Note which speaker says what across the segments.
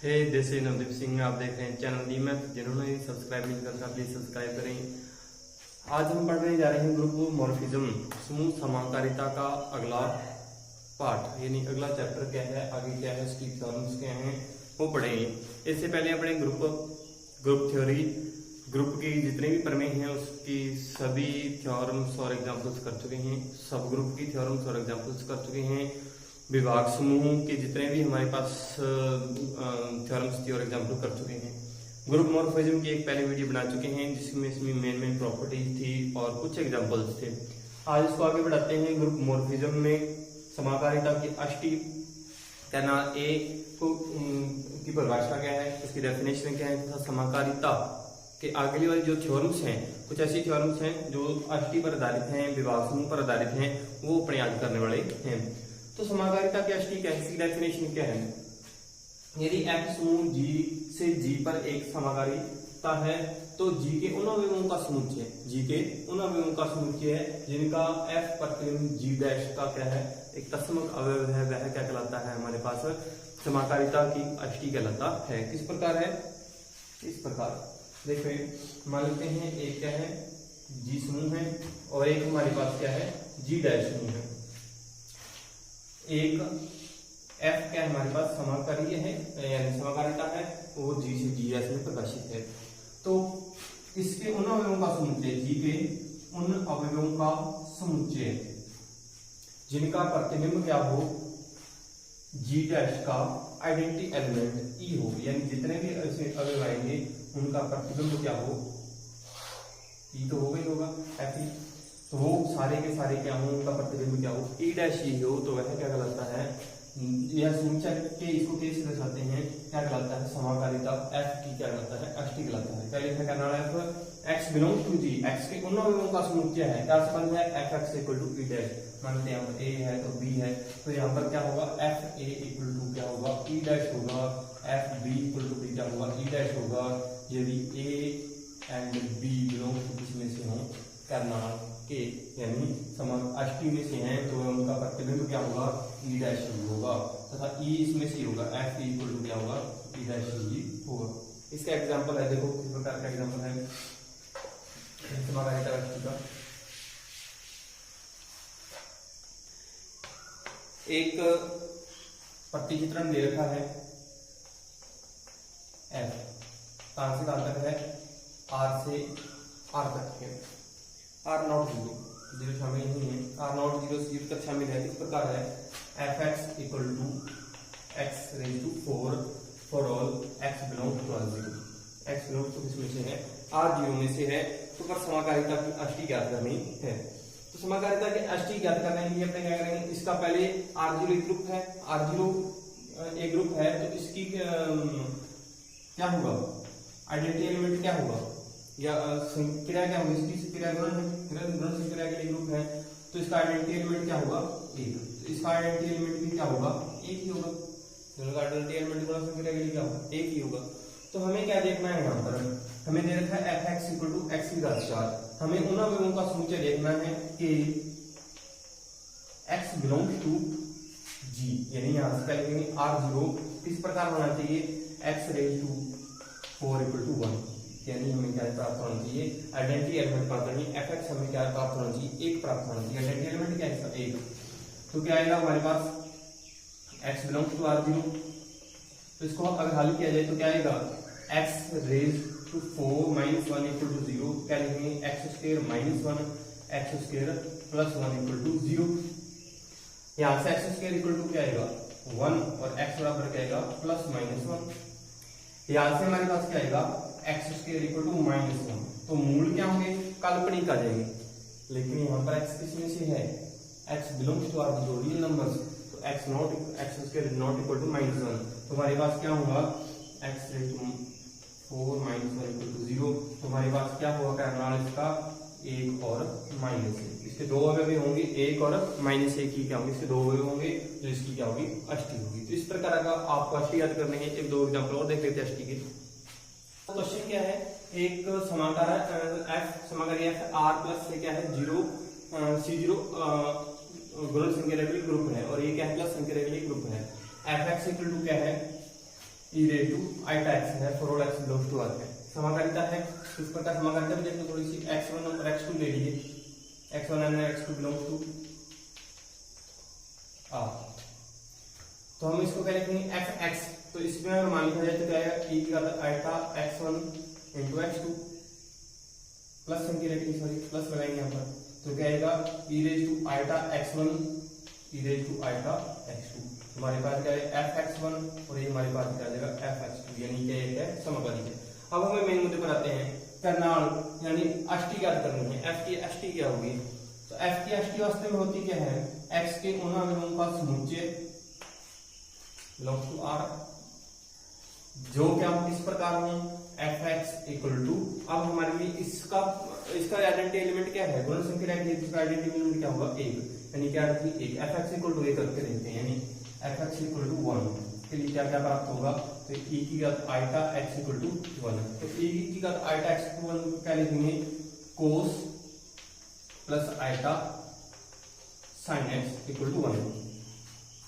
Speaker 1: Hey this is Navdeep Singh. आप देख रहे हैं चैनल डीमैथ। जिन्होंने सब्सक्राइब नहीं करना प्लीज सब्सक्राइब करें। आज हम पढ़ने जा रहे हैं ग्रुप मॉर्फिज्म, समूह समांतरिता का अगला पार्ट, यानी अगला चैप्टर क्या है, आगे क्या है, उसकी थ्योरम्स क्या हैं वो पढ़ेंगे। इससे पहले अपने ग्रुप थ्योरी, ग्रुप की जितने भी प्रमेय हैं उसकी सभी थ्योरम्स और एग्जाम्पल्स कर चुके हैं। सब ग्रुप की थ्योरम्स और एग्जाम्पल्स कर चुके हैं। विभाग समूह के जितने भी हमारे पास थ्योरम्स थी और एग्जाम्पल कर चुके हैं। ग्रुप मॉर्फिज्म की एक पहले वीडियो बना चुके हैं जिसमें इसमें मेन प्रॉपर्टीज थी और कुछ एग्जाम्पल्स थे। आज इसको आगे बढ़ाते हैं। ग्रुप मॉर्फिज्म में समाकारिता की अष्टी कहना ए को की परिभाषा क्या है, उसकी डेफिनेशन क्या है तथा समाकारिता के आगे वाली जो थ्योरम्स हैं, कुछ ऐसी थ्योरम्स हैं जो अष्टी पर आधारित हैं, विभाग समूह पर आधारित हैं, वो अपने याद करने वाले हैं। तो समाकारिता की अष्टी क्या है, इसकी डेफिनेशन क्या है। यदि F समूह G से G पर एक समाकारिता है तो G के उन अवयवों का समुच्चय, G के उन अवयवों का समुच्चय है जिनका F प्रतिबिंब G डैश का क्या है, एक तत्समक अवयव है, वह क्या कहलाता है, हमारे पास समाकारिता की अष्टी कहलाता है। किस प्रकार है, इस प्रकार देखिए, मान लेते हैं एक क्या है G समूह है और एक हमारे पास क्या है G डैश समूह है। एक F क्या हमारे पास समाकारीय है, यानी समाकारिता है, वो G से GS में प्रकाशित है। तो इसके उन अवयवों का समुच्चय, G के उन अवयवों का समुच्चय जिनका प्रतिबिंब क्या हो, G डैश का आइडेंटिटी एलिमेंट E हो, यानी जितने भी ऐसे अवयव आएंगे उनका प्रतिबिंब क्या हो, E तो होगा ही होगा F, तो वो सारे के सारे क्या हो, उनका प्रतिबिंब क्या हो, E डैश E हो, तो वह क्या कहलाता है, यह समुच्चय के इसको कैसे दर्शाते हैं, क्या कहलाता है, समाकारिता F की क्या कहलाता है, अष्टी कहलाता है। क्या लिखा करना है, X belongs to G, X के उन अवयवों का समुच्चय है, क्या संबंध है, Fx equal to E dash, मानते हैं यहाँ पर A है तो B है, तो यहाँ पर क्या होगा, Fa इक्वल टू क्या होगा, E डैश होगा, Fb इक्वल टू क्या होगा, E डैश होगा। यदि A and B belong to किसमें से हो, कर्नाटक के, यानी अष्टी में से हैं, तो उनका प्रतिबिंब क्या होगा, E डैश होगा, तथा E इसमें से होगा, F इक्वल टू क्या होगा, E डैश होगा। इसका एग्जांपल है, देखो किस प्रकार का एग्जांपल है समाकारिता अष्टी का। एक प्रतिचित्रण दे रखा है F, कहां से कहां तक है, R से R तक है, R नॉट जीरो शामिल नहीं है, R नॉट जीरो से 0 तक शामिल है। किस प्रकार है, Fx equal to x raise to 4 for all x belong to R0, x belong to किसमें से है, R0 में से है। तो पर समाकारिता की अष्टी ज्ञात करनी है। तो समाकारिता की अष्टी ज्ञात करने के लिए अपने क्या करेंगे, इसका पहले R0 एक ग्रुप है, R0 एक ग्रुप है, तो इसकी क्या होगा, आइडेंटिटी एलिमेंट क्या होगा, या क्रिया क्या होगी, इसकी क्रिया गुणन से क्रिया के लिए ग्रुप है, तो इसका आइडेंटिटी एलिमेंट क्या होगा, एक, तो इसका आइडेंटिटी एलिमेंट भी क्या होगा, एक ही होगा, दोनों का आइडेंटिटी एलिमेंट गुणन से क्रिया के लिए क्या होगा, एक ही होगा। तो हमें क्या देखना है, यहाँ पर हमें दे रखा है Fx इक्वल टू x की घात 4, हमें उन अवयवों का समुच्चय देखना है कि x बिलोंग्स टू G, यानी यहाँ से पहले R0 किस प्रकार होना चाहिए, x raise to 4 equal to 1, यानी हमें क्या प्राप्त होना चाहिए, आइडेंटिटी एलिमेंट प्राप्त होनी, Fx हमें क्या प्राप्त होना चाहिए, एक प्राप्त होना चाहिए। आइडेंटिटी एलिमेंट क्या है इसका, एक, तो क्या आएगा हमारे पास x बिलोंग्स टू R0, तो इसको अगर हल किया जाए तो क्या आएगा, x raise to 4 minus 1 equal to 0, क्या लिखेंगे, x square minus 1 x square plus 1 equal to 0। यहाँ से x स्क्वायर इक्वल टू क्या आएगा 1 और x बराबर क्या आएगा प्लस माइनस 1। यहाँ से हमारे पास क्या आएगा, x square equal to minus 1, तो मूल क्या होंगे, काल्पनिक आ जाएंगे, लेकिन यहाँ पर x किसमें से है, x belongs to R0 real numbers, तो x square not equal to minus 1, तो हमारे पास क्या होगा, x raise to 4 minus 1 equal to 0, तो हमारे पास क्या होगा, कर्नाल इसका एक और माइनस एक, इसके दो अवयव होंगे, एक और माइनस एक ही क्या होंगे, इसके दो अवयव होंगे, जो इसकी क्या होगी, अष्टी होगी। तो इस प्रकार का आपको अष्टी याद करने हैं। एक दो एग्जाम्पल और देख लेते हैं अष्टी के। क्वेश्चन क्या है, एक समाकार F समाकारी F R प्लस से क्या है 0 C0 गुणन संख्या के लिए ग्रुप है, और ये क्या है, प्लस संख्या के लिए ग्रुप है। Fx इक्वल टू क्या है, e raise to iota x है for all x belongs to R है। समाकारिता है, इस प्रकार समाकारिता भी देखो थोड़ी सी। x1 और x2 ले लीजिए, x1 and x2 belongs to are, तो हम इसको क्या लिखेंगे fx, तो इसमें अगर मान लिखा जाए तो क्या आएगा e की घात iota x1 into x2 plus sign की रेटिंग सॉरी प्लस लगाएंगे यहाँ पर, तो क्या आएगा e raise to iota x1 e raise to iota x2। हमारे पास क्या है fx1 और ये हमारे पास क्या आ जाएगा fx2, यानी कि ये है समाकलित है। अब हमें मेन मुद्दे पर आते हैं, कर्नाल यानी अष्टी ज्ञात करनी है। f की अष्टी क्या होगी, तो f की अष्टी वास्तव में होती क्या है, x के उन अवयवों का समुच्चय बिलोंग्स टू r, जो क्या किस प्रकार हो fx इक्वल टू, अब हमारे लिए इसका आइडेंटिटी एलिमेंट क्या है, गुणन संख्या है, इसका आइडेंटिटी एलिमेंट क्या होगा 1, यानी क्या है 1 fx इक्वल टू 1 करके देखते हैं, यानी fx इक्वल टू 1 के लिए क्या क्या प्राप्त होगा, तो e की घात आइटा x इक्वल टू 1, तो e की घात आइटा x इक्वल टू 1 क्या लिखेंगे cos plus iota sin x equal to 1,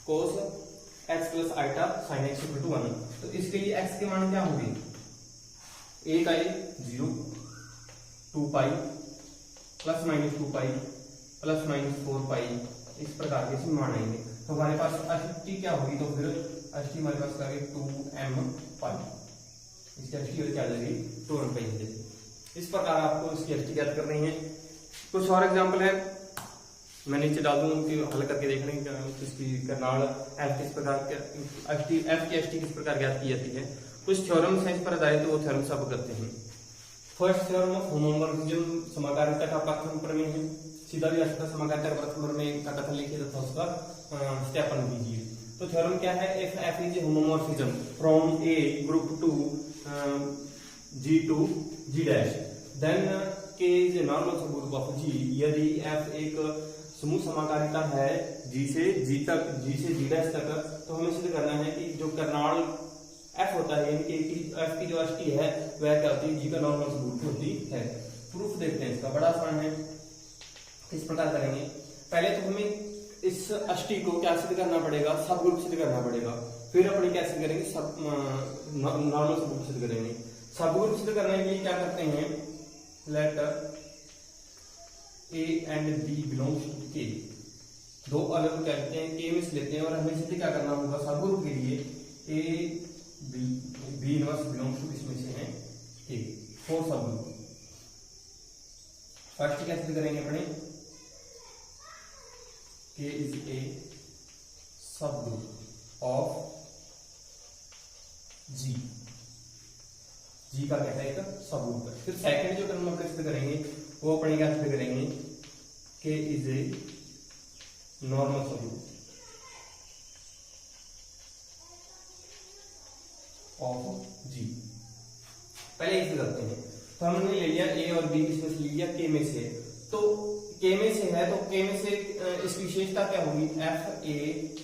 Speaker 1: cos x plus iota sin x equal to 1। तो इसके लिए x के मान क्या होंगे, a का 0, 2 pi plus minus 2 pi plus minus 4 पाई, इस प्रकार के इसमें मान आएंगे। तो हमारे पास अष्टी क्या होगी, तो फिर अष्टी हमारे पास क्या 2m पाई, इसकी अष्टी क्या लगेगी 2m पाई। इस प्रकार आपको इसकी अष्टी ज्ञात करनी है। कुछ और एग्जांपल है मैं नीचे डाल दूंगा, उनकी हल करके देख रहे हैं इसकी कर्नाल f किस प्रकार अष्टी f की अष्टी किस प्रकार ज्ञात की जाती है। कुछ थ्योरम्स हैं इस पर आधारित, वो थ्योरम्स आप करते हैं। फर्स्ट थ्योरम ऑफ होमोमॉर्फिज्म समाकारिता का प्रथम प्रमेय है, सीधा भी आ सकता है समाकारिता का प्रथम प्रमेय का कथन लिखिए तथा उसका सत्यापन कीजिए। तो थ्योरम क्या है, if f is a homomorphism from a group to g to g dash then k is a normal subgroup of g, यदि f एक समूह समाकारिता है g से g तक, g से g डैश तक, तो हमें सिद्ध करना है कि जो कर्नाल f होता है, यानी कि f की जो अष्टी है वह क्या होती है, g का नॉर्मल सबग्रुप होती है। प्रूफ देखते हैं इसका, बड़ा आसान है। किस प्रकार करेंगे, पहले तो हमें इस अष्टी को क्या सिद्ध करना पड़ेगा, सब ग्रुप सिद्ध करना पड़ेगा, फिर अपने क्या सिद्ध करेंगे, सब नॉर्मल सब ग्रुप सिद्ध करेंगे। सब ग्रुप सिद्ध करने के लिए क्या करते हैं, let a and b belongs to k, दो अवयव क्या लेते हैं k में से लेते हैं, और हमें सिद्ध क्या करना होगा सब ग्रुप के लिए a b inverse belongs to इसमें से है k for subgroup. First क्या सिद्ध करेंगे अपने, K is a subgroup of G, G का क्या है एक सबग्रुप है। फिर सेकंड जो टर्म अपने सिद्ध करेंगे वो अपने क्या सिद्ध करेंगे, K is a normal subgroup of G। पहले इसे करते हैं, तो हमने ले लिया a और b किसमें से लिया, K में से, तो K में से है तो K में से इसकी विशेषता क्या होगी, f a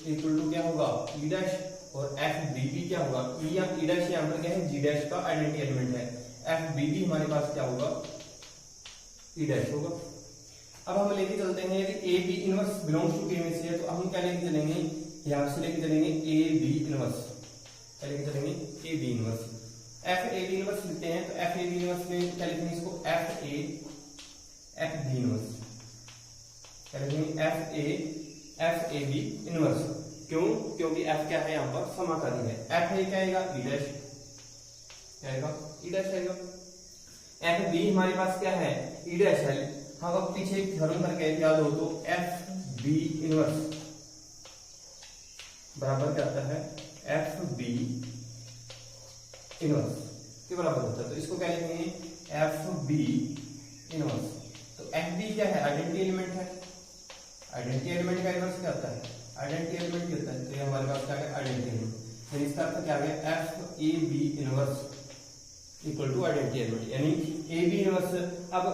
Speaker 1: इक्वल टू क्या होगा e डैश, और f b b क्या होगा e या e डैश, यहाँ पर क्या है g डैश का आइडेंटिटी एलिमेंट है, f b b हमारे पास क्या होगा e डैश होगा। अब हम लेके चलते हैं, यदि a b inverse belongs to K में से है, तो हम क्या लेके चलेंगे, यहाँ से लेके चलेंगे a b इनवर्स, क्या लेके चलेंगे a b inverse, f a b inverse लिखते हैं, तो f a b इनवर्स में क्या लिखेंगे इसको f a f b inverse, f a b inverse, क्यों, क्योंकि f क्या है यहाँ पर समाकारी है, f a क्या आएगा e डैश, क्या आएगा e डैश आएगा, f b हमारे पास क्या है e डैश है। हाँ अब पीछे एक थ्योरम करके याद हो तो f b इनवर्स बराबर क्या आता है, f b इनवर्स के बराबर होता है, तो इसको क्या लिखेंगे f b इनवर्स। तो f b क्या है, आइडेंटिटी एलिमेंट है, आइडेंटिटी एलिमेंट का इनवर्स क्या होता है, आइडेंटिटी एलिमेंट क्या होता है, तो ये हमारे पास क्या है आइडेंटिटी एलिमेंट, यानी इसका अर्थ क्या आ गया, f a b inverse equal to identity element, यानी a b इनवर्स। अब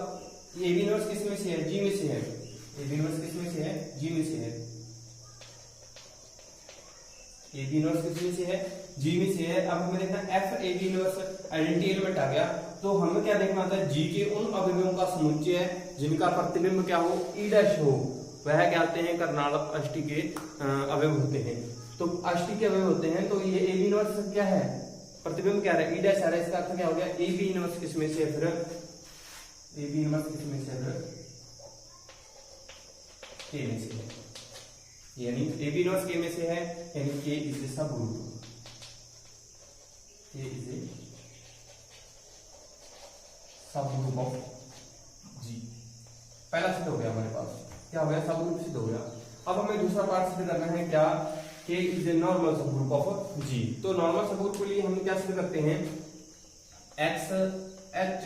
Speaker 1: a b इनवर्स किस में से है, g में से है, a b इनवर्स किस में से है, g में से है, a b इनवर्स किस में से है, g में से है। अब हमें देखना f a b inverse identity element आ गया, तो हमें क्या देखना होता है, g के उन अवयवों का समुच्चय है जिनका प्रतिबिंब क्या हो, e डैश हो, वह क्या आते हैं कर्नाल अष्टी के अवयव होते हैं। तो अष्टी के अवयव होते हैं, तो ये a b इनवर्स क्या है, प्रतिबिंब क्या है, ई डैश आ रहा है, इसका अर्थ क्या हो गया, ए बी इनवर्स किसमें से है, फिर ए बी इनवर्स किसमें से है, फिर के में से है, यानी ए बी इनवर्स के में से है, यानी के इज ए सब ग्रुप, के इज ए सब ग्रुप ऑफ जी। पहला सिद्ध हो गया हमारे पास, क्या हो गया, सब ग्रुप सिद्ध हो गया। अब हमें दूसरा पार्ट सिद्ध करना है, क्या, के इज ए नॉर्मल सब ग्रुप ऑफ जी। तो नॉर्मल सब ग्रुप के लिए हम क्या सिद्ध करते हैं, एक्स एच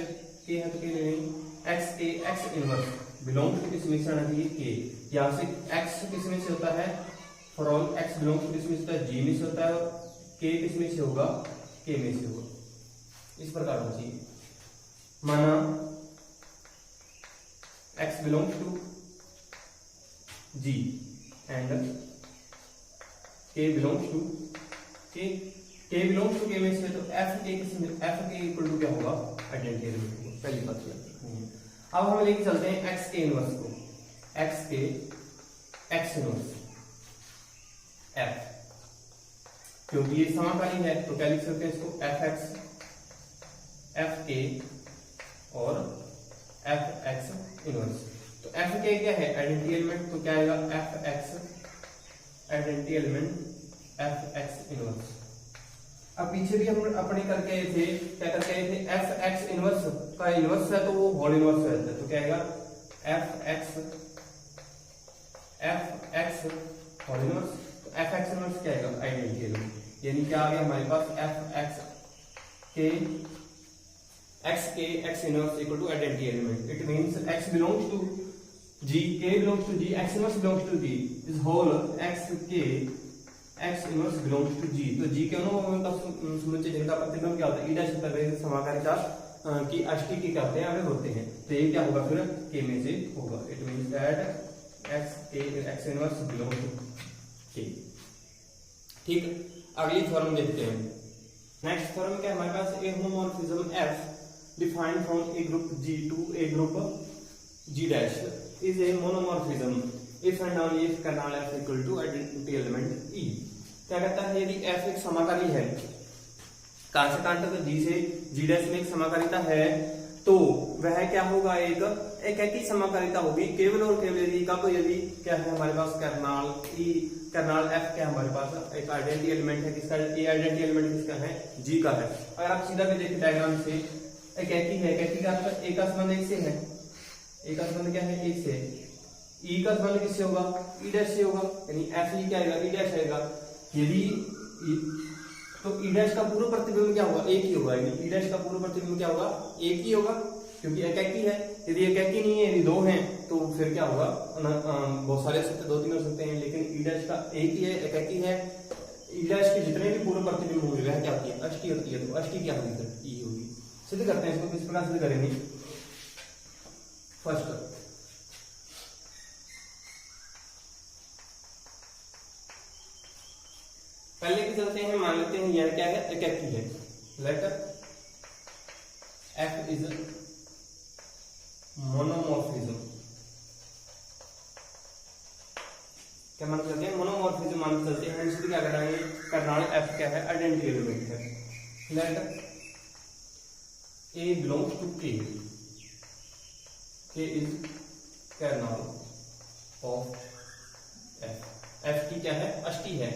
Speaker 1: के है तो के ले लेंगे, एक्स के एक्स इनवर्स बिलोंग टू किस मिश्रण है, के, यहाँ से एक्स किस में से होता है, for all x belong to किस में से होता है, जी में से होता है, और के किस में से होगा, के में से होगा। इस प्रकार होना चाहिए, माना x belongs to G and K belongs to K belongs to K में से, तो एफ के इक्वल टू क्या होगा, आइडेंटिटी एलिमेंट होगा, पहली बात ये। अब हम लेके चलते हैं एक्स के इनवर्स को, एक्स के एक्स इनवर्स एफ, क्योंकि ये समाकाली है तो क्या लिख सकते हैं इसको, एफ एक्स एफ के और एफ एक्स इनवर्स। तो एफ के क्या है, आइडेंटिटी एलिमेंट, तो क्या आएगा, f x identity element F x inverse. अब पीछे भी हम अपने करके आए थे, क्या करके आए थे, एफ एक्स इनवर्स का इनवर्स है तो वो होल इनवर्स रहता है, तो क्या आएगा, एफ एक्स होल इनवर्स, तो एफ एक्स इनवर्स क्या आएगा, आइडेंटिटी एलिमेंट, यानी क्या आ गया हमारे पास, एफ एक्स के x inverse equal to identity element. It means x belongs to G, के belongs to G, x inverse belongs to G, is whole x के x inverse belongs to G. तो जी के उनका समुच्चय जिनका प्रतिबिंब क्या होता है, ई डैश होता है, समाकारिता की अष्टी की करते हैं, अगर होते हैं, तो ये क्या होगा, फिर के में से होगा। It means that x inverse belongs to K. ठीक, अगली थ्योरम देखते हैं। नेक्स्ट थ्योरम क्या है हमारे पास, a homomorphism f defined from a group G to a group G dash is a monomorphism if and only if kernel F equal to identity element e. क्या कहता है, यदि एफ एक समाकाली है, कहां से कहां तक, जी से जी डैश में एक समाकारिता है, तो वह क्या होगा, एक ऐसी समाकारिता होगी केवल और केवल यदि का, तो यदि क्या है हमारे पास कर्नल ई, कर्नल एफ क्या है हमारे पास, एक आइडेंटिटी एलिमेंट है, किसका, ये आइडेंटिटी एलिमेंट किसका है, जी का है। अगर आप सीधा भी देखें डायग्राम से, एक ऐसी है, कैसी का अर्थ, एक का संबंध एक से है, एक का संबंध क्या है, एक से, ई का संबंध किससे होगा, ई डैश से होगा, यानी एफ ई क्या आएगा, ई डैश आएगा। यदि तो ई डैश का पूर्ण प्रतिबिंब क्या होगा, एक ही होगा, यानी ई डैश का पूर्ण प्रतिबिंब क्या होगा, एक ही होगा, क्योंकि एक ही है। यदि एक ही नहीं है, यदि दो हैं, तो फिर क्या होगा, बहुत सारे हो सकते हैं, दो तीन हो सकते हैं, लेकिन ई डैश का एक ही है, एक ही है। ई डैश के जितने भी पूर्ण प्रतिबिंब होंगे वह क्या होती है, अष्टी होती है, तो अष्टी क्या होगी, फिर ई होगी। सिद्ध करते हैं इसको, किस प्रकार सिद्ध करेंगे। फर्स्ट, पहले की चलते हैं, मान लेते हैं यह क्या है, एक ही है, लेट एफ इज मोनोमॉर्फिज्म। क्या मान चलते हैं, मोनोमॉर्फिज्म मान चलते हैं, हम इसलिए क्या कराएंगे, कर्नल एफ क्या है, आइडेंटिटी एलिमेंट है, let a belongs to K is kernel of F. F की क्या है, अष्टी है।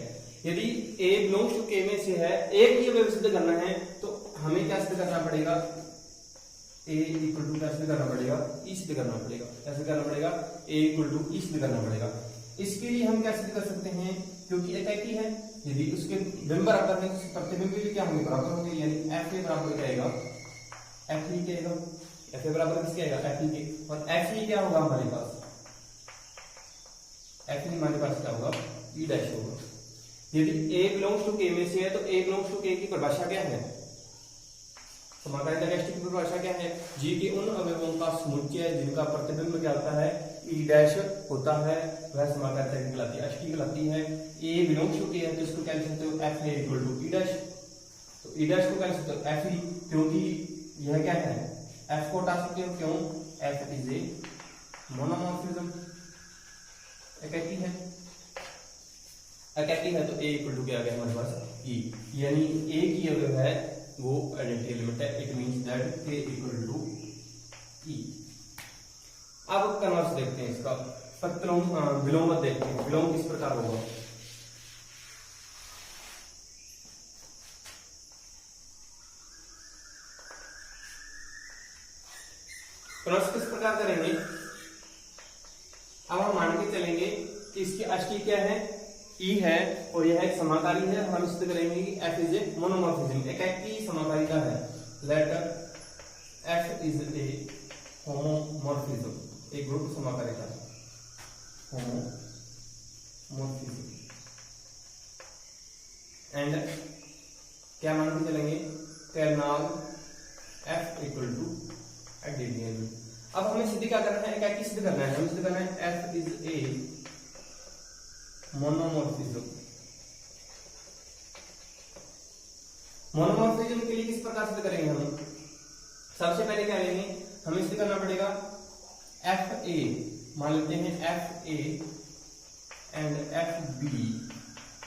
Speaker 1: यदि ए बिलोंग्स टू के में से है, एक ही हमें सिद्ध करना है, तो हमें क्या सिद्ध करना पड़ेगा, ए इक्वल टू क्या सिद्ध करना पड़ेगा, ई सिद्ध करना पड़ेगा। कैसे करना पड़ेगा, ए इक्वल टू ई सिद्ध करना पड़ेगा। इसके लिए हम क्या सिद्ध कर सकते हैं, क्योंकि एक ही है, यदि उसके बिंब बराबर है, तो प्रतिबिंब भी क्या होंगे, बराबर होंगे, यानी एफ ए बराबर क्या आएगा, एफ ई क्या आएगा, एफ ए बराबर किसके आएगा, एफ ई के, और एफ ई क्या होगा हमारे पास, एफ ई हमारे पास क्या होगा, ई डैश होगा। यदि ए बिलोंग्स टू के में से है, तो ए बिलोंग्स टू के की परिभाषा क्या है, समाकारिता की अष्टी की परिभाषा क्या है, जी के उन अवयवों का समुच्चय जिनका प्रतिबिंब क्या होता है, ई डैश होता है, वह समाकारिता कहलाती है, अष्टी कहलाती है। ए बिलोंग्स टू के है, तो इसको क्या लिख सकते हो, F a equal to e dash, तो ई डैश को क्या लिख सकते हो, एफ ई, क्योंकि यह क्या है, एफ को हटा सकते हो, क्यों, एफ इज ए मोनोमॉर्फिज्म, एक ही है, तो ए इक्वल टू क्या आ गया हमारे पास, ई। यानी ए की अवयव है वो आइडेंटिटी एलिमेंट है। इट मींस दैट के इक्वल टू ई। अब कन्वर्स देखते हैं इसका, विलोम देखते हैं। विलोम किस प्रकार होगा? कन्वर्स किस प्रकार करेंगे? अब हम मान के चलेंगे कि इसकी अष्टी क्या है, ई है, और यह एक समाकारी है। हम सिद्ध करेंगे कि एफ इज ए मोनोमॉर्फिज्म, एक की समाकारिता है। Let F is a homomorphism, एक ग्रुप समाकारिता है होमोमॉर्फिज्म। एंड क्या मान के चलेंगे? Kernel F equal to identity. अब हमें सिद्ध क्या करना है, क्या की सिद्ध करना है? हमें सिद्ध करना है एफ इज ए मोनोमॉर्फिज्म। मोनोमॉर्फिज्म के लिए किस प्रकार सिद्ध करेंगे हम? सबसे पहले क्या लेंगे, हमें सिद्ध करना पड़ेगा एफ ए, मान लेते हैं F a and F b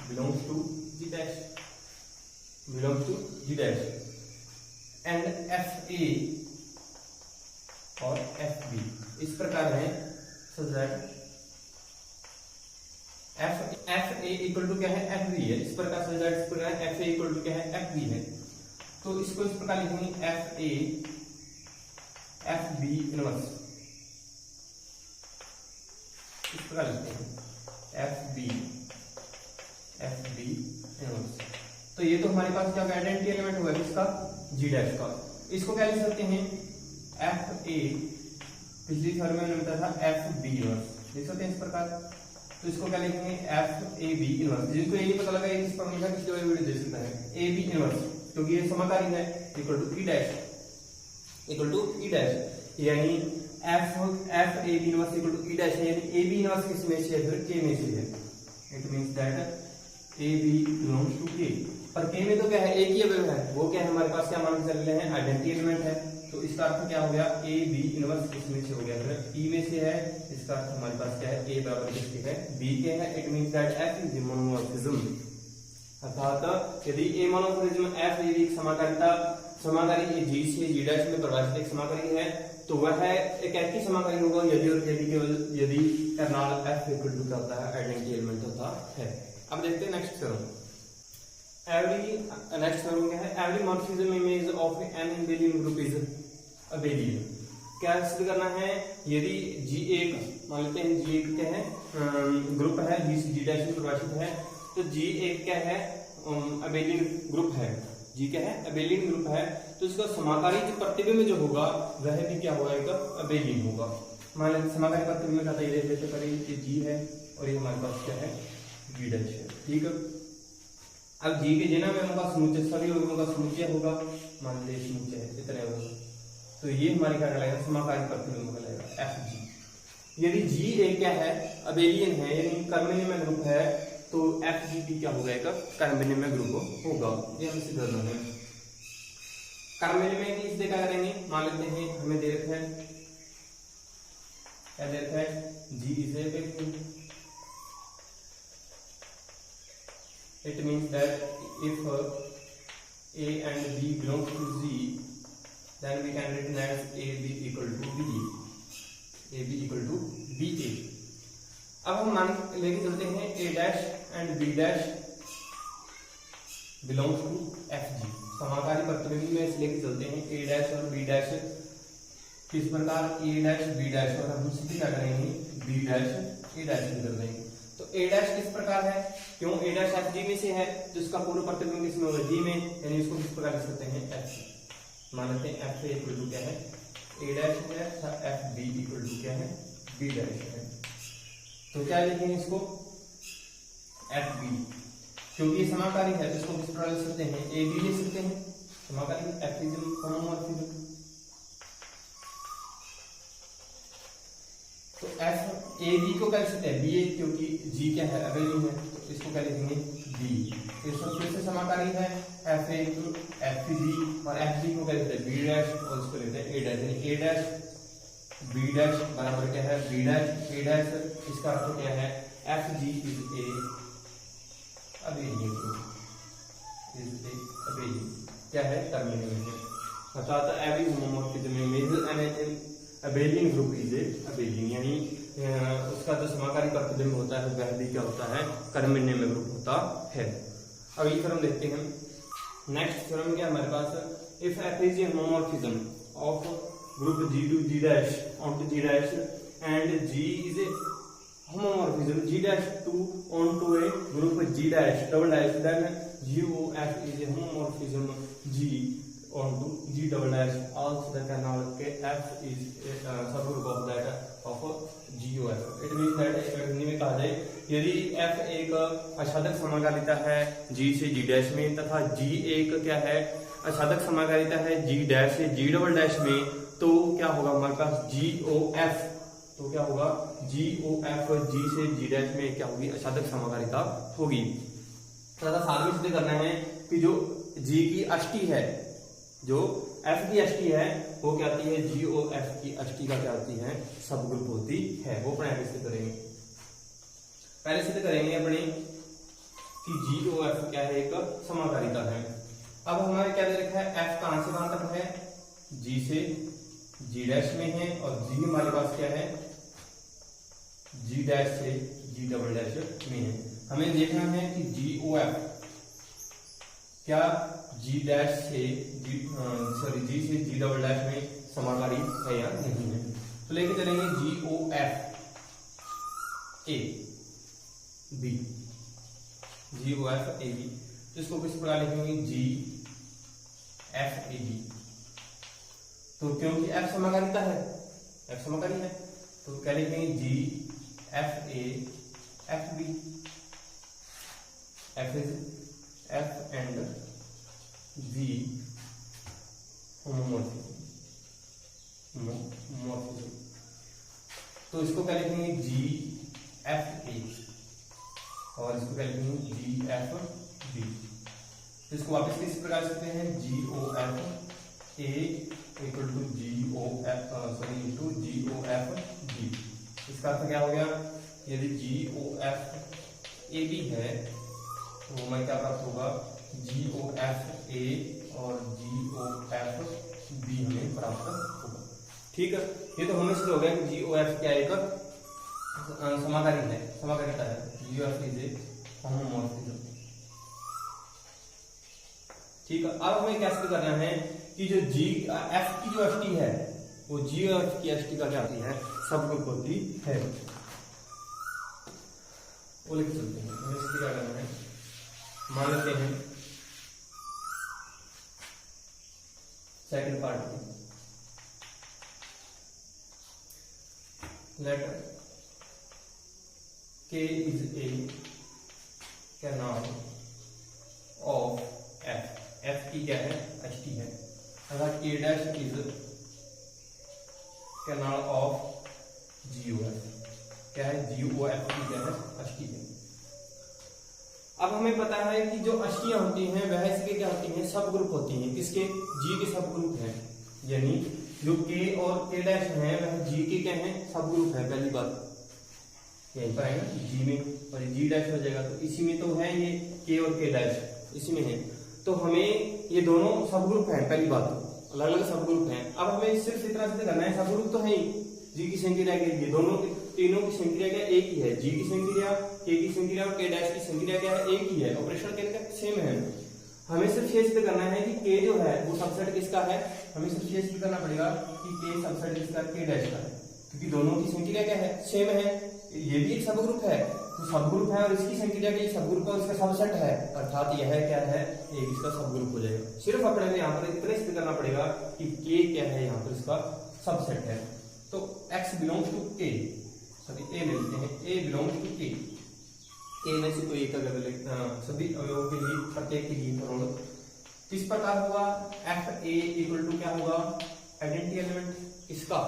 Speaker 1: belongs to G dash, belongs to G dash, and F a और एफ बी इस प्रकार है। So that F a equal to क्या है, एफ बी है। इस प्रकार से इस प्रकार एफ ए इक्वल टू क्या है, एफ बी है। तो इसको इस प्रकार लिखेंगे F a F b inverse, इस प्रकार लिखते हैं एफ बी इनवर्स। तो ये तो हमारे पास क्या होगा, आइडेंटिटी एलिमेंट होगा इसका जी डैश का। इसको क्या लिख सकते हैं, एफ ए, पिछली थ्योरम में मिलता था एफ बी इनवर्स, लिख सकते हैं इस प्रकार। तो इसको क्या लिखेंगे, एफ ए बी इनवर्स। जिनको ये पता लगा किस पर लिखा, किसी वीडियो दे सकता है ए बी इनवर्स, क्योंकि ये समाकारी है, equal to e dash, equal to e dash. यानी f a b inverse equal to e dash है, यानी ए बी इनवर्स किस में से है, फिर के में से है। It means that a b belongs to K. पर के में तो क्या है, एक ही अवयव है, वो क्या है हमारे पास, क्या मान के चल रहे हैं, आइडेंटिटी एलिमेंट है। तो इसका अर्थ क्या हो गया, ए बी इनवर्स किसमें से हो गया, फिर ई में से है। इसका अर्थ हमारे पास क्या है, ए बराबर किसके है, बी के है। It means that F is मोनोमॉर्फिज्म। अर्थात यदि ए मोनोमॉर्फिज्म एफ यदि समाकारी जी से जी डैश में परिभाषित एक समाकारी है, तो वह एक ऐसी समाकारी होगा यदि और यदि केवल यदि कर्नल एफ इक्वल टू क्या होता है, आइडेंटिटी एलिमेंट होता है। अब देखते हैं नेक्स्ट थ्योरम। नेक्स्ट थ्योरम क्या है, every morphism image of an abelian group is abelian. क्या सिद्ध करना है, यदि जी एक, मान लेते हैं जी एक क्या है, ग्रुप है, जी से जी डैश में परिभाषित है, तो जी एक क्या है, अबेलियन ग्रुप है। जी क्या है, अबेलियन ग्रुप है। तो इसका समाकारी जो प्रतिबिंब जो होगा वह भी क्या होगा, एक अबेलियन होगा। मान लेते समाकारी प्रतिबिंब का ये जैसे करें कि जी है और ये हमारे पास क्या है, जी डैश है। ठीक है, अब जी के जिना में होगा समुच्चय, सभी वर्गों का समुच्चय होगा, मान लीजिए समुच्चय है इतने होगा, तो ये हमारे क्या कहलाएगा, समाकारी प्रतिबिंब कहलाएगा एफ जी। यदि जी एक क्या है, अबेलियन है, यानी कर्मनिम्न ग्रुप है, तो एफ जी भी क्या होगा, एक कर्मनिम्न ग्रुप होगा। ये हम सिद्ध करना है। कर्मनिम्न की इससे क्या करेंगे, मान लेते हैं हमें दे रखा है, क्या दे रखा है, G is a. It means that if A and B belongs to Z, then we can written as AB equal to B, AB equal to BA। अब हम मान लेके चलते हैं A dash and B dash belongs to FG। समाकारी प्रतिबिंब में से लेके चलते हैं A dash और B dash किस प्रकार, A dash B dash, और हम सीधे क्या करेंगे, B dash A dash में कर देंगे। तो A डैश किस प्रकार है, क्यों A डैश एफ जी में से है, तो इसका पूर्ण प्रतिबिंब किसमें होगा, जी में, यानी इसको किस प्रकार लिख सकते हैं, एफ जी। मान लेते हैं एफ ए इक्वल टू क्या है, A डैश है, एफ बी इक्वल टू क्या है, B डैश है। तो क्या लिखेंगे इसको, एफ बी, क्योंकि ये समाकारी है तो इसको किस प्रकार लिख सकते हैं, ए बी लिख सकते हैं, समाकारी एफ इज होमोमॉर्फिज्म। तो एफ ए बी को क्या लिख सकते हैं, बी ए, क्योंकि जी क्या है, अबेलियन है, तो इसको क्या लिखेंगे, बी। इसको फिर से समाकारी है, F a to F b, और एफ बी को क्या लिखते हैं, बी डैश, और इसको लिखते हैं ए डैश, यानी ए डैश बी डैश बराबर क्या है, बी डैश ए डैश। इसका अर्थ क्या है, F G is A abelian group, is क्या है, टर्मिनल में है। अर्थात every homomorphism image an abelian group is a abelian, यानी उसका जो समाकारी प्रतिबिंब होता है वह भी क्या होता है, कर्मण्य में ग्रुप होता है। अगली थ्योरम देखते हैं। नेक्स्ट थ्योरम क्या हमारे पास, if f is a homomorphism of group G to G dash onto G dash and G is a homomorphism G dash to onto a group G dash double dash, then GOF is a homomorphism G onto G double dash, also the canal F is a subgroup of that of GOF. It means that Hindi में कहा जाए यदि F एक आच्छादक समाकारिता है G से G dash में तथा G एक क्या है, आच्छादक समाकारिता है G dash से G double dash में, तो क्या होगा हमारे पास GOF, तो क्या होगा GOF G से G डैश में क्या होगी, आच्छादक समाकारिता होगी। तथा साथ में सिद्ध करना है कि जो G की अष्टी है, जो F की अष्टी है वो क्या होती है, GOF की अष्टी का क्या होती है, सब ग्रुप होती है। वो अपने सिद्ध करेंगे, पहले सिद्ध करेंगे अपने कि GOF क्या है, एक समाकारिता है। अब हमारे क्या दे रखा है, F कहां से कहां तक है, G से G डैश में है, और G हमारे पास क्या है, G डैश से G डबल डैश में है। हमें देखना है कि GOF क्या G डैश से G से G डबल डैश में समाकारी है या नहीं है। तो लेके चलेंगे GOF A B, GOF A B, इसको किस प्रकार लिखेंगे, GF A B। तो क्योंकि F समाकारिता है, F समाकारी है, तो क्या लिखेंगे, GF A F B, F is F and G homomorphism, तो इसको क्या लिखेंगे, GF A, और इसको क्या लिखेंगे, GF B। तो इसको वापस किस प्रकार लिखते हैं, GOF A equal to GOF B। इसका अर्थ क्या हो गया, यदि GOF AB है तो हमें क्या प्राप्त होगा, GOF A और GOF B हमें प्राप्त होगा। ठीक है, ये तो हमें सिद्ध हो गया कि GOF क्या एक समाकारी है, समाकारिता है, GOF इज ए होमोमॉर्फिज्म। ठीक है, अब हमें क्या सिद्ध करना है कि जो F की जो अष्टी है वो GOF की अष्टी का क्या होती है, सब ग्रुप होती है। वो लिख सकते हैं, हमें इसकी क्या करना है, मान लेते हैं सेकंड पार्ट में, late K is a canal of F, F की क्या है, अष्टी है, अर्थात K dash is canal of GOF, क्या है, GOF की क्या है, अष्टी है। अब हमें पता है कि जो अष्टियां होती हैं वह इसके क्या होती हैं, सब ग्रुप होती हैं, किसके, G के सब ग्रुप हैं, यानी जो K और K डैश हैं वह G के क्या हैं, सब ग्रुप है। पहली बात यहीं पर है ना, G में, और G डैश हो जाएगा, तो इसी में तो है ये K और K डैश इसी में है, तो हमें ये दोनों सब ग्रुप हैं, पहली बात तो अलग अलग सब ग्रुप हैं। अब हमें सिर्फ इतना से करना है, सब ग्रुप तो है ही, G की संक्रिया के लिए दोनों तीनों की संक्रिया क्या एक ही है, G की संक्रिया, K की संक्रिया और K डैश की संक्रिया क्या है, एक ही है, ऑपरेशन क्या सेम है। हमें सिर्फ ये सिद्ध करना है कि K जो है वो सबसेट किसका है, हमें सिर्फ ये सिद्ध करना पड़ेगा कि K सबसेट किसका, K डैश का है, क्योंकि दोनों की संक्रिया क्या है, सेम है, ये भी एक सब ग्रुप है, तो सब ग्रुप है और इसकी संक्रिया भी सब ग्रुप और इसका सबसेट है, अर्थात यह क्या है, एक इसका सब ग्रुप हो जाएगा। सिर्फ अपने को यहाँ पर इतना सिद्ध करना पड़ेगा कि K क्या है, यहाँ पर इसका सबसेट है। तो X belongs to K, sorry A ले लेते हैं, A belongs to K, K में से कोई एक अगर सभी अवयवों के लिए प्रत्येक के लिए करोड़ किस प्रकार होगा, FA इक्वल टू क्या होगा, आइडेंटिटी एलिमेंट इसका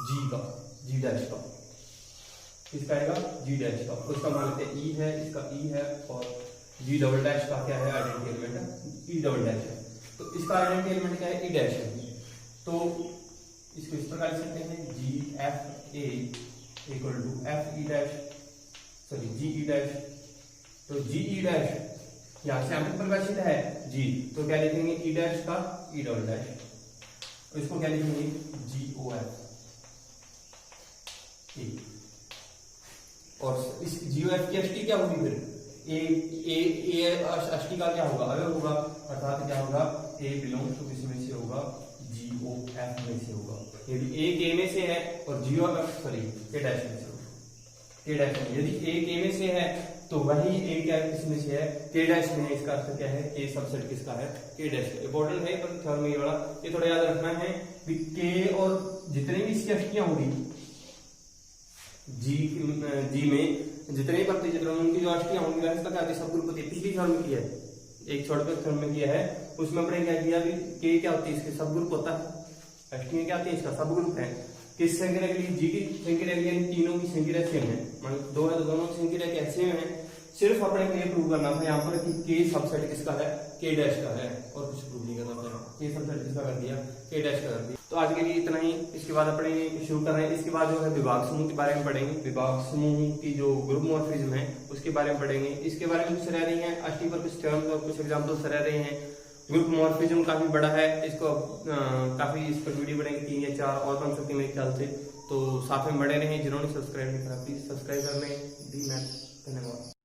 Speaker 1: G का, G डैश का, इसका आएगा G डैश का, उसका मान लेते हैं E है, इसका E है, और G डबल डैश का क्या है, identity element E double dash है, तो इसका आइडेंटिटी एलिमेंट क्या है, E डैश है। तो इसको इस प्रकार लिख सकते हैं, GFA equal to FE dash, sorry GE dash, तो GE डैश यहाँ से यहाँ पे परिभाषित है जी, तो क्या लिखेंगे ई डैश का ई डबल डैश, इसको क्या लिखेंगे GOF और इस GOF की अष्टी क्या होगी फिर ए अष्टी का क्या होगा अवयव होगा, अर्थात क्या होगा A बिलोंग्स टू किसमें से होगा GOF में से होगा। यदि A K में से है और GOF सॉरी K डैश में से होगा, K डैश में, यदि A K में से है तो वही A क्या किसमें से है K डैश में है, इसका अर्थ क्या है K सबसेट किसका है K डैश। इंपॉर्टेंट है पर थ्योरम ये वाला, ये थोड़ा याद रखना है कि K और जितने भी इसकी अष्टियां होंगी जी में जितने भी प्रतिचित्र उनकी जो अष्टियां होंगी वह इसका क्या सब ग्रुप होती है। पिछली थ्योरम की है, एक छोटे पे थ्योरम में किया है, उसमें अपने क्या किया कि K क्या होती है इसके सब ग्रुप होता है, अष्टियां क्या होती है इसका सब ग्रुप है। किस संख्या के लिए जी की संख्या के लिए तीनों की संख्या सेम है, मतलब दो है तो दोनों की संख्या क्या सेम है। सिर्फ अपने को ये प्रूव करना था यहाँ पर कि K सबसेट किसका है K डैश का है, और कुछ प्रूव नहीं करना था। K सबसेट किसका कर दिया K डैश का कर दिया। तो आज के लिए इतना ही, इसके बाद अपने शुरू कर रहे हैं। इसके बाद जो है विभाग समूह के बारे में पढ़ेंगे, विभाग समूह की जो ग्रुप मॉर्फिज्म है उसके बारे में पढ़ेंगे। इसके बारे में कुछ रह रही है अष्टी पर कुछ थ्योरम्स और कुछ एग्जाम्पल्स रह रहे हैं। ग्रुप मॉर्फिज्म काफी बड़ा है, इसको काफी इस पर वीडियो बनेंगे 3 या 4 और बन सकती है मेरे ख्याल से, तो साथ में बड़े रहें। जिन्होंने सब्सक्राइब नहीं करा प्लीज सब्सक्राइब कर लें। धन्यवाद।